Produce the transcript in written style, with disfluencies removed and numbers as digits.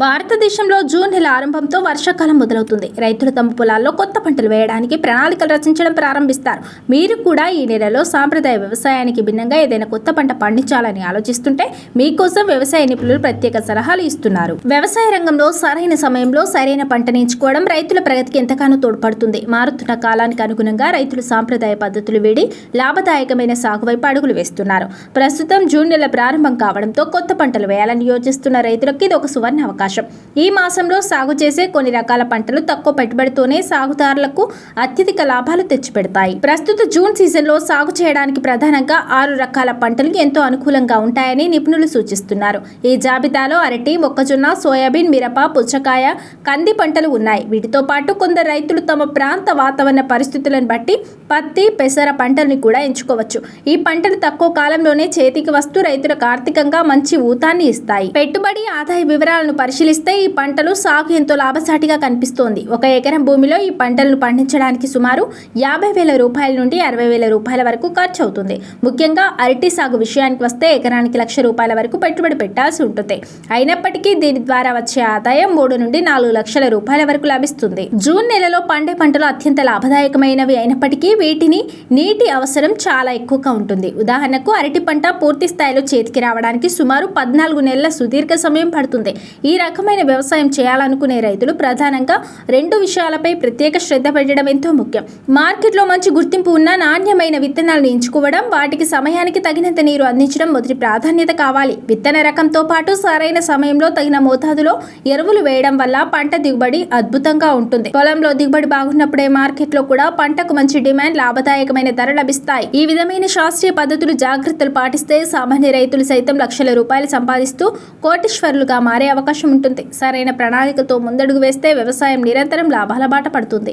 భారతదేశంలో జూన్ నెల ఆరంభంతో వర్షాకాలం మొదలవుతుంది. రైతులు తమ పొలాల్లో కొత్త పంటలు వేయడానికి ప్రణాళికలు రచించడం ప్రారంభిస్తారు. మీరు కూడా ఈ నెలలో సాంప్రదాయ వ్యవసాయానికి భిన్నంగా ఏదైనా కొత్త పంట పండించాలని ఆలోచిస్తుంటే మీకోసం వ్యవసాయ నిపుణులు ప్రత్యేక సలహాలు ఇస్తున్నారు. వ్యవసాయ రంగంలో సరైన సమయంలో సరైన పంటని ఎంచుకోవడం రైతుల ప్రగతికి ఎంతగానో తోడ్పడుతుంది. మారుతున్న కాలానికి అనుగుణంగా రైతులు సాంప్రదాయ పద్ధతులు వీడి లాభదాయకమైన సాగు వైపు అడుగులు వేస్తున్నారు. ప్రస్తుతం జూన్ నెల ప్రారంభం కావడంతో కొత్త పంటలు వేయాలని యోచిస్తున్న రైతులకు ఇది ఒక సువర్ణ అవకాశం. ఈ మాసంలో సాగు చేసే కొన్ని రకాల పంటలు తక్కువ పెట్టుబడితోనే సాగుదారులకు అత్యధిక లాభాలు తెచ్చిపెడతాయి. ప్రస్తుత జూన్ సీజన్లో సాగు చేయడానికి ప్రధానంగా 6 రకాల పంటలు ఎంతో అనుకూలంగా ఉంటాయని నిపుణులు సూచిస్తున్నారు. ఈ జాబితాలో అరటి, మొక్కజొన్న, సోయాబీన్, మిరప, పుచ్చకాయ, కంది పంటలు ఉన్నాయి. వీటితో పాటు కొందరు రైతులు తమ ప్రాంత వాతావరణ పరిస్థితులను బట్టి పత్తి, పెసర పంటల్ని కూడా ఎంచుకోవచ్చు. ఈ పంటలు తక్కువ కాలంలోనే చేతికి వస్తూ రైతులకు ఆర్థికంగా మంచి ఊతాన్ని ఇస్తాయి. పెట్టుబడి ఆదాయ వివరాలను పరిశీలిస్తే ఈ పంటలు సాగు ఎంతో లాభసాటిగా కనిపిస్తోంది. 1 ఎకరం భూమిలో ఈ పంటలను పండించడానికి సుమారు 50,000 రూపాయల నుండి 60,000 రూపాయల వరకు ఖర్చు అవుతుంది. ముఖ్యంగా అరటి సాగు విషయానికి వస్తే ఎకరానికి 1,00,000 రూపాయల వరకు పెట్టుబడి పెట్టాల్సి ఉంటుంది. అయినప్పటికీ దీని ద్వారా వచ్చే ఆదాయం 3 నుండి 4 లక్షల రూపాయల వరకు లభిస్తుంది. జూన్ నెలలో పండే పంటలు అత్యంత లాభదాయకమైనవి అయినప్పటికీ వీటిని నీటి అవసరం చాలా ఎక్కువగా ఉంటుంది. ఉదాహరణకు అరటి పంట పూర్తి స్థాయిలో చేతికి రావడానికి సుమారు 14 నెలల సుదీర్ఘ సమయం పడుతుంది. ఈ రకమైన వ్యవసాయం చేయాలనుకునే రైతులు ప్రధానంగా 2 విషయాలపై ప్రత్యేక శ్రద్ధ పెట్టడం ఎంతో ముఖ్యం. మార్కెట్లో మంచి గుర్తింపు ఉన్న నాణ్యమైన విత్తనాలను ఎంచుకోవడం, వాటికి సమయానికి తగినంత నీరు అందించడం మొదటి ప్రాధాన్యత కావాలి. విత్తన రకంతో పాటు సరైన సమయంలో తగిన మోతాదులో ఎరువులు వేయడం వల్ల పంట దిగుబడి అద్భుతంగా ఉంటుంది. పొలంలో దిగుబడి బాగున్నప్పుడే మార్కెట్లో కూడా పంటకు మంచి డిమాండ్, లాభదాయకమైన ధర లభిస్తాయి. ఈ విధమైన శాస్త్రీయ పద్ధతులు, జాగ్రత్తలు పాటిస్తే సామాన్య రైతులు సైతం లక్షల రూపాయలు సంపాదిస్తూ కోటీశ్వరులుగా మారే అవకాశం ఉంటుంది. సరైన ప్రణాళికతో ముందడుగు వేస్తే వ్యవసాయం నిరంతరం లాభాల బాట పడుతుంది.